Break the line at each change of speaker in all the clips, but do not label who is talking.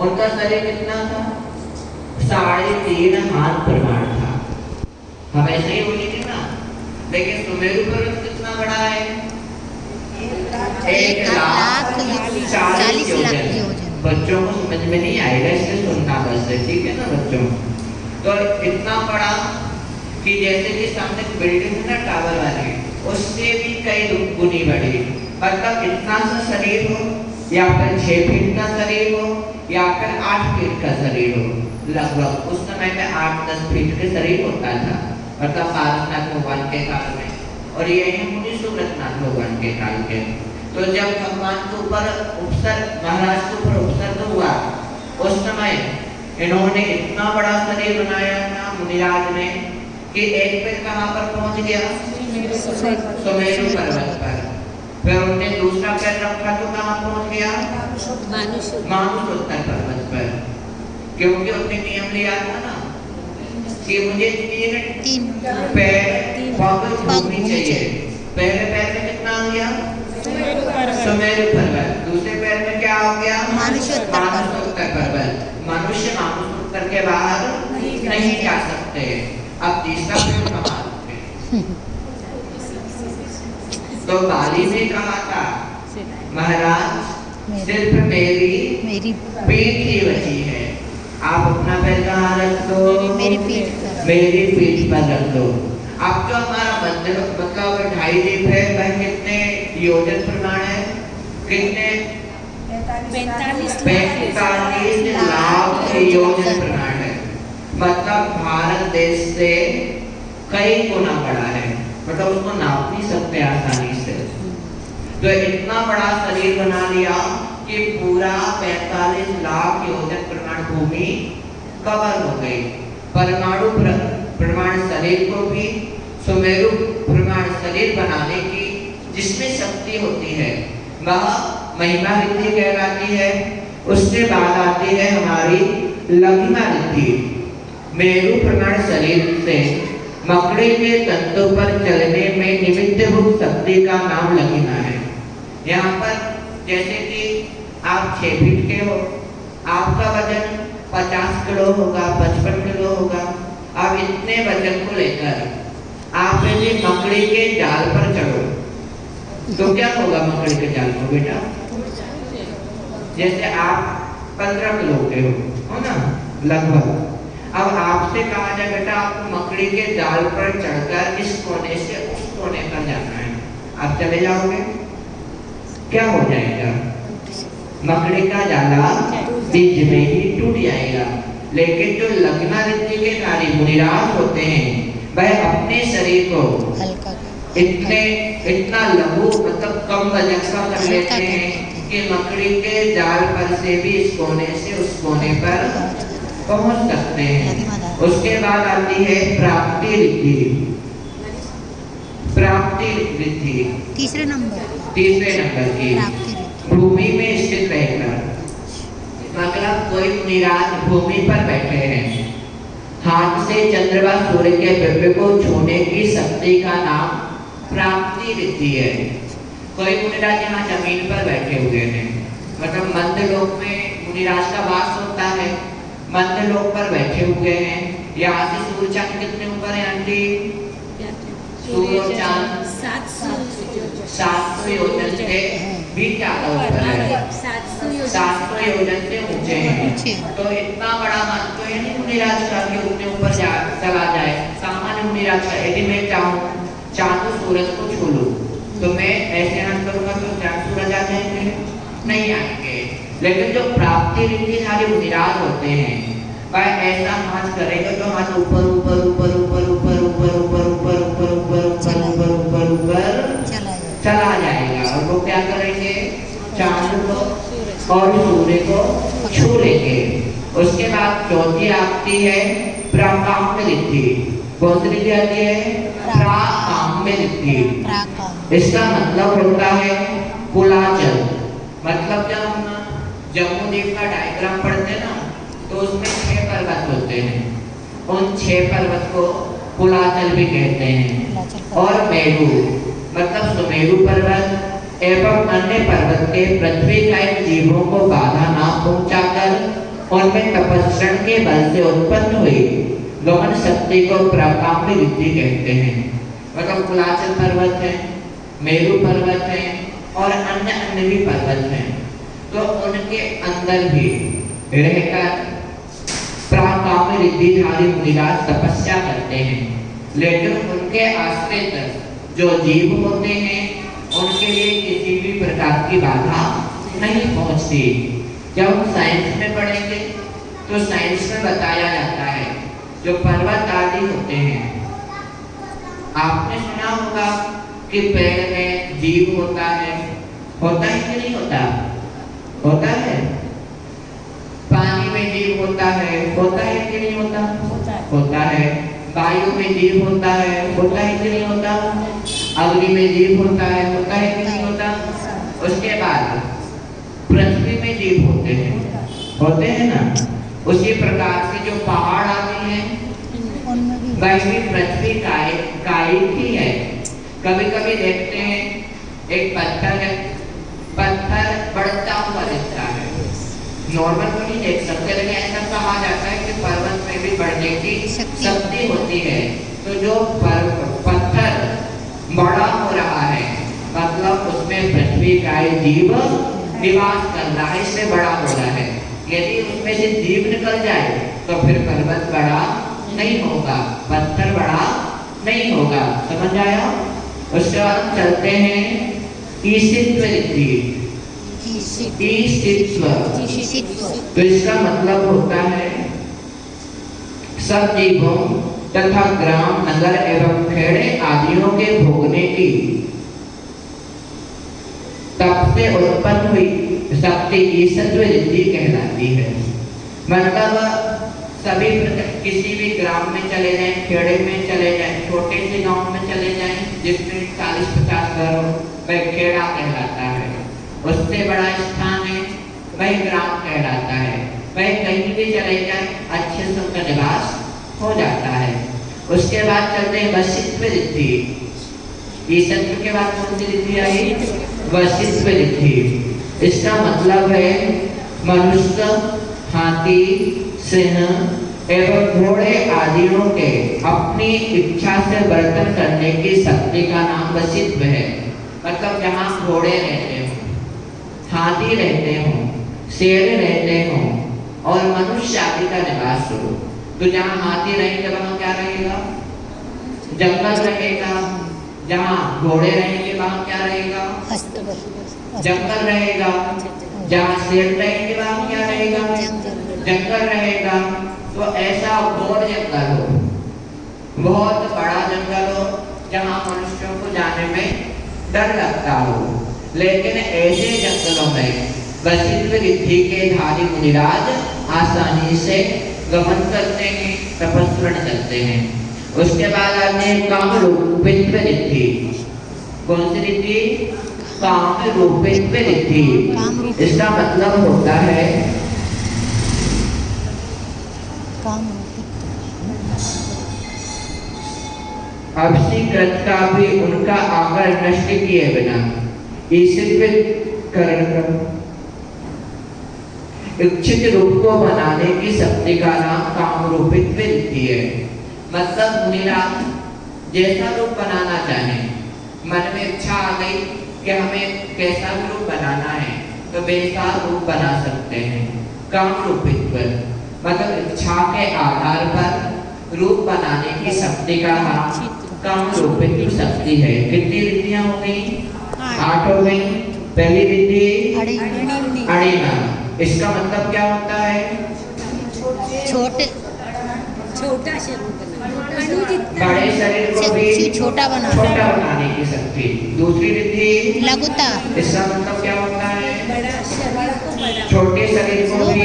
उनका शरीर कितना था? 3.5 हाथ प्रमाण था। हम ऐसे ही बोलेंगे ना, लेकिन सुमेरु पर्वत कितना बड़ा है? 1,40,00,000 योजन। बच्चों को समझ में नहीं आएगा, इसलिए सुनना बस है, ठीक है ना बच्चों? तो इतना बड़ा कि जैसे कि सामने बिल्डिंग है ना टावर वाली, उससे भी कई गुनी बड़ी। मतलब इतना सा शरीर हो, या फिर 6 फीट का शरीर हो, या फिर 8 फीट का शरीर हो, लगभग उस समय में 8-10 फीट के शरीर होता था, मतलब पारसनाथ भगवान के काल में, और यही मुनि सुव्रतनाथ भगवान के काल के। तो जब भगवान के ऊपर उपसर्ग, महाराज के ऊपर उपसर्ग हुआ, उस समय इन्होंने इतना बड़ा शरीर बनाया था मुनिराज ने कि एक पैर कहाँ पर पहुंच गया? सुमेरु पर्वत पर। फिर उन्होंने दूसरा पैर रखा तो कहाँ पहुंच गया? मानुषोत्तर पर्वत पर। क्योंकि उन्होंने नियम लिया था ना कि मुझे 3 पैर भूमि चाहिए। पहले पैर में कितना आ गया? सुमेरु पर्वत। दूसरे पैर में क्या हो गया? मानुषोत्तर पर्वत। मनुष्य मानुषोत्तर के बाहर नहीं जा सकते। अब तीसरा पैर कहाँ? तो बाली ने कहा था, महाराज सिर्फ मेरी पीठ ही बची है, आप अपना पैर कहाँ रख दो? मेरी पीठ पर रख दो। अब जो हमारा मंदिर मतलब 2.5 दीप है, वह कितने योजन प्रमाण है? कितने? 45 लाख योजन प्रमाण है। मतलब भारत देश से कई गुना बड़ा है, मतलब उसको नाप नहीं सकते आसानी से। तो इतना बड़ा शरीर बना लिया कि पूरा 45 लाख योजन प्रमाण भूमि कवर हो गई। परमाणु प्रमाण शरीर को भी सुमेरु प्रमाण शरीर बनाने की जिसमें शक्ति होती है वह महिमा रिद्धि कहलाती है। उसके बाद आती है हमारी लघिमा रिद्धि। मेरु प्रमाण शरीर से मकड़ी के तंतु पर चलने में निमित्तभूत शक्ति का नाम लघिमा है। यहाँ पर जैसे कि आप 6 फीट के हो, आपका वजन 50 किलो होगा, 55 किलो होगा। अब इतने वजन को लेकर आप यदि मकड़ी के जाल पर चढ़ो तो क्या होगा? मकड़ी के जाल को बेटा, जैसे आप 15 किलो के हो ना लगभग। अब आपसे कहा जाए बेटा आपको मकड़ी के जाल पर चढ़कर इस कोने से उस कोने पर जाना है, आप चले जाओगे? क्या हो जाएगा? मकड़ी का जाला बीच में ही टूट जाएगा। लेकिन जो लघिमा रिद्धि के नारी मुनिराज होते हैं वह अपने शरीर को इतना लघु मतलब कम वजन का कर लेते हैं कि मकड़ी के जाल पर से भी इस कोने से उस कोने पर पहुंच सकते हैं। उसके बाद आती है प्राप्ति रिद्धि। प्राप्ति रिद्धि तीसरे नंबर की भूमि में स्थित रहकर, मतलब कोई मुनिराज भूमि पर बैठे हैं, हाथ से चंद्रमा सूर्य के बिंब को छूने की शक्ति का नाम प्राप्ति रिद्धि है। कोई मुनिराज यहाँ जमीन पर बैठे हुए हैं, मतलब मध्य लोक में मुनिराज का वास होता है, मध्य लोक पर बैठे हुए हैं। यहाँ से सूर्य चांद कितने ऊपर है आंटी? सूर्य चांद 700 योजन से भी ज्यादा ऊपर है, 700 योजन से ऊंचे हैं। तो इतना बड़ा मन तो है नहीं मुनिराज का कि उतने ऊपर चला जाए। सामान्य मुनिराज का यदि मैं चाहूँ चांद सूरज को छू लूं तो मैं ऐसे हाथ करूंगा तो चांद सूरज आ जाएंगे? नहीं आएंगे। लेकिन जो प्राप्ति रिद्धिधारी मुनिराज होते हैं वह ऐसा हाथ करेगा तो हाथ ऊपर ऊपर ऊपर ऊपर ऊपर ऊपर ऊपर ऊपर ऊपर ऊपर ऊपर ऊपर ऊपर ऊपर चला जाएगा। और वो क्या करेंगे? चांद को और सूर्य को छू लेंगे। उसके बाद चौथी आती है प्राकाम्य रिद्धि। कौन सी रिद्धि आती है? प्राकाम्य रिद्धि। इसका मतलब होता है कुलाचल। मतलब जब हम जम्मू-द्वीप का डायग्राम पढ़ते हैं ना तो उसमें 6 पर्वत होते हैं। उन 6 पर्वत को कुलाचल भी कहते हैं। और मेरु मतलब सुमेरु पर्वत एवं अन्य पर्वत के पृथ्वी कायम जीवों को बाधा ना पहुंचाकर उनमें तपस्रण के बल से उत्पन्न हुई गमन शक्ति को प्राकाम्य रिद्धि कहते हैं। मतलब कुलाचल पर्वत है, मेरू पर्वत है और अन्य अन्य भी पर्वत हैं, तो उनके अंदर भी रहकर प्राकाम्य रिद्धिधारी मुनिराज तपस्या करते हैं। लेकिन उनके आश्रित जो जीव होते हैं उनके लिए किसी भी प्रकार की बाधा नहीं पहुंचती। जब हम साइंस में पढ़ेंगे तो साइंस में बताया जाता है जो पर्वत आदि होते हैं, आपने सुना होगा कि पेड़ में जीव होता है कि नहीं होता? होता है। पानी में जीव होता है कि नहीं होता? होता है। वायु में जीव होता है कि नहीं होता? अग्नि में जीव होता है कि नहीं होता? उसके बाद पृथ्वी में जीव होते हैं ना। उसी प्रकार से जो पहाड़ आते हैं वैसे पृथ्वी काई ही है। कभी कभी देखते हैं एक पत्थर बढ़ता हुआ दिखता है, नॉर्मल तो नहीं देख सकते, लेकिन ऐसा कहा जाता है कि पर्वत में भी बढ़ने की शक्ति होती है। तो जो पत्थर बड़ा हो रहा है मतलब उसमें पृथ्वी का जीव निवास कर रहा है, इससे बड़ा हो रहा है। यदि उसमें से जीव निकल जाए तो फिर पर्वत बड़ा नहीं होगा, पत्थर बड़ा नहीं होगा। समझ आया? उसके बाद हम चलते हैं ईशित्व रिद्धि। तो इसका मतलब होता है सब जीवों तथा ग्राम नगर एवं खेड़े आदियों के भोगने की तप से उत्पन्न हुई शक्ति ईशित्व रिद्धि कहलाती है। मतलब सभी किसी भी ग्राम में चले जाएं, खेड़े में चले जाएं, छोटे से गांव में चले जाएं जिसमें 40-50 घर हो, वह खेड़ा कहलाता है। उससे बड़ा स्थान है वह ग्राम कहलाता है। वह कहीं भी चले जाए अच्छे से उनका निवास हो जाता है। उसके बाद चलते हैं वशिष्ठ रिद्धि। ईशित्व के बाद कौन सी रिद्धि आई? वशिष्ठ रिद्धि। इसका मतलब है मनुष्य, हाथी, सिंह एवं घोड़े आदियों के अपनी इच्छा से वर्तन करने की शक्ति का नाम वशिष्ठ है। मतलब जहाँ घोड़े रहते हो, हाथी रहते हो, शेर रहते हो और मनुष्य आदि का निवास हो, तो जहाँ हाथी रहेंगे वहाँ क्या रहेगा? जंगल रहेगा। जहाँ घोड़े रहेंगे वहाँ क्या रहेगा? जंगल रहेगा। जहाँ शेर रहेंगे वहाँ क्या रहेगा? जंगल रहेगा। तो ऐसा घोर जंगल हो, बहुत बड़ा जंगल हो जहाँ मनुष्यों को जाने में डर लगता हो, लेकिन ऐसे जंगलों में वशिष्ठ रिद्धि के धारी मुनिराज आसानी से गमन करते हैं, तपस्रण करते हैं। उसके बाद आते हैं कामरूपित्व रिद्धि। कौन सी रिद्धि? कामरूपित्व रिद्धि। इसका मतलब होता है अभिषेकृत का भी उनका आकार नष्ट किए बिना इच्छित रूप को बनाने की शक्ति का नाम कामरूपित्व रिद्धि है। मतलब मुनिराज जैसा रूप बनाना चाहे, मन में इच्छा आ गई कि हमें कैसा रूप बनाना है तो वैसा रूप बना सकते हैं। कामरूपित्व मतलब इच्छा के आधार पर रूप बनाने की शक्ति का नाम कामरूपित्व शक्ति है। कितनी रिद्धियां हो गई? 8 हो गई। पहली रिद्धि अणिमा। इसका मतलब क्या होता है?
छोटा शरीर
बड़े शरीर को भी
छोटा
बनाने की शक्ति। दूसरी रिद्धि
लघुता।
इसका मतलब क्या होता है?
बड़ा शरीर को बड़ा,
छोटे शरीर को भी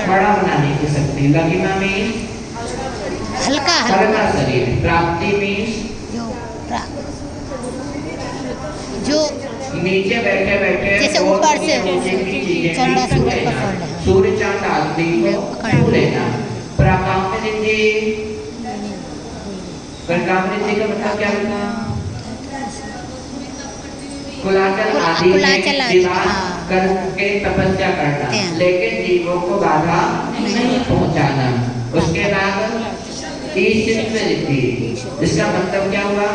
बड़ा
बनाने की शक्ति। लघिमा में
हल्का
शरीर। प्राप्ति में जो नीचे बैठे बैठे
जैसे ऊपर से चंदा
सूर्य चांद आदि को लेना। प्राकाम्य रिद्धि। प्राकाम्य रिद्धि का मतलब क्या होता है? कुलाचल आदि में करके तपस्या करना,
क्या?
लेकिन जीवों को बाधा नहीं पहुंचाना। उसके बाद ईश्वर रीति, इसका मतलब क्या हुआ?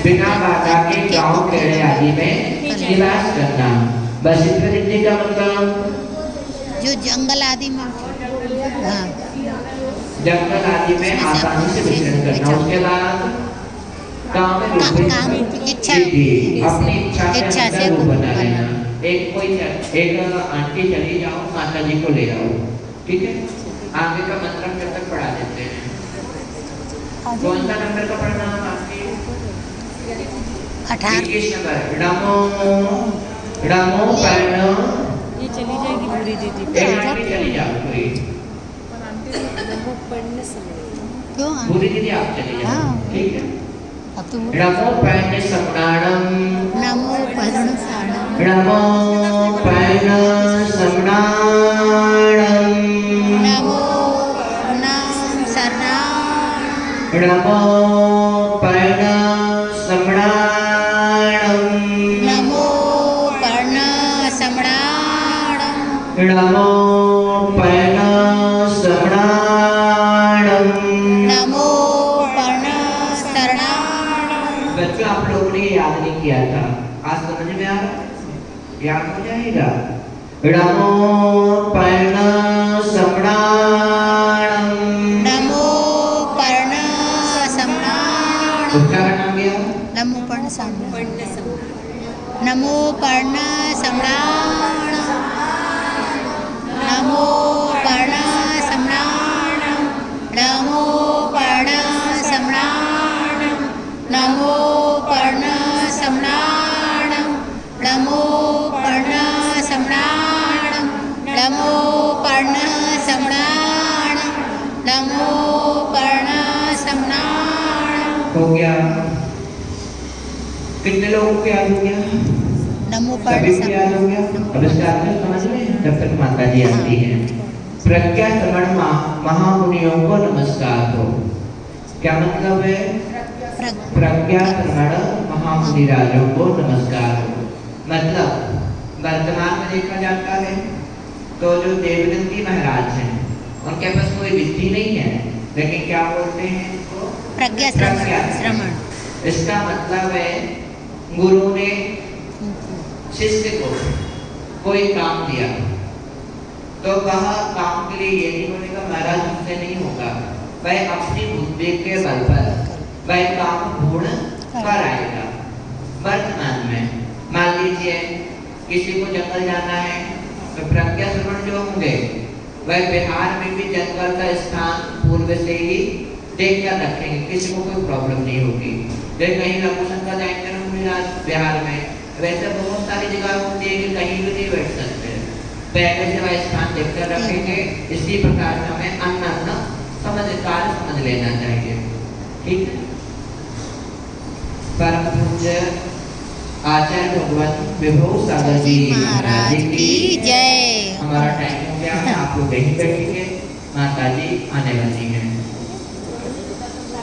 बिना बाधा के गांव खेड़े आदि में निवास करना। बस ईश्वर रीति का मतलब
जो जंगल आदि में हाँ
जंगल आदि में आसानी से विचरण करना। उसके बाद काम में
काम इच्छा
अपनी इच्छा से रूप बना लेना। एक आंटी चली जाओ, माता जी को ले आओ, ठीक है? आगे का मंत्र जब तक पढ़ा देते हैं। कौन सा नंबर का पढ़ना है आपकी?
18
नंबर। डमो डमो पढ़ना।
ये चली जाएगी पूरी दीदी।
एक आंटी चली जाओ कोई।
क्यों
पूरी दीदी आप चली जाओ,
हाँ।
ठीक है?
अब तो
नमो पर्ण समणाणम।
नमो पर्णसाणम
नमो पर्ण समणाणम।
नमो नाम शरणाम
नमो पर्ण समणाणम।
नमो पर्ण सम्राणम
नमो पर्ण समणाणम।
नमो पर्ण शरणाम।
बच्चों, आप लोगों ने याद नहीं किया था, आज समझ में आ रहा? याद हो जाएगा। नमो पर्ण समणाणम।
नमो पर्ण सम्राणम
उच्चारण आ गया?
नमो पर्ण सम्राणम नमो पर्ण सम्राणम नमो पर्ण सम्राणम नमो पर्ण सम्राणम नमो पर्ण सम्राणम नमो पर्ण सम्राणम नमो पर्ण सम्राणम नमो पर्ण सम्राणम।
हो गया? कितने लोगों को याद हो गया?
नमो
सभी
पर्ण
को याद हो गया? अब इसका अर्थ समझ में, जब तक माता जी आती है। प्रज्ञा श्रवण महामुनियों को नमस्कार हो। क्या मतलब है? प्रज्ञा श्रवण महामुनि राजों को नमस्कार हो। मतलब वर्तमान में देखा जाता है तो जो देवदत्ती महाराज हैं, उनके पास कोई विधि नहीं है, लेकिन क्या बोलते हैं इसको?
प्रज्ञा श्रवण।
इसका मतलब है गुरु ने शिष्य को कोई काम दिया तो वह काम के लिए ये नहीं बोलेगा महाराज मुझसे नहीं होगा, वह अपनी बुद्धि के बल पर वह काम पूर्ण कर आएगा। वर्तमान में मान लीजिए किसी को जंगल जाना है तो प्रज्ञा श्रवण जो होंगे वह बिहार में भी जंगल का स्थान पूर्व से ही देख कर रखेंगे, किसी को कोई प्रॉब्लम नहीं होगी। जैसे कहीं लघुशंका जाएंगे ना बिहार में, वैसे बहुत सारी जगह होती है कि कहीं भी नहीं बैठ सकते, पहले से वह स्थान देखकर रखेंगे। इसी प्रकार से हमें अन्न समझकार समझ लेना चाहिए, ठीक है? परम पूज्य आचार्य भगवान विभो सागर जी
महाराज की जय।
हमारा टाइम हो गया है, आप लोग यहीं बैठेंगे, माता जी आने वाली हैं।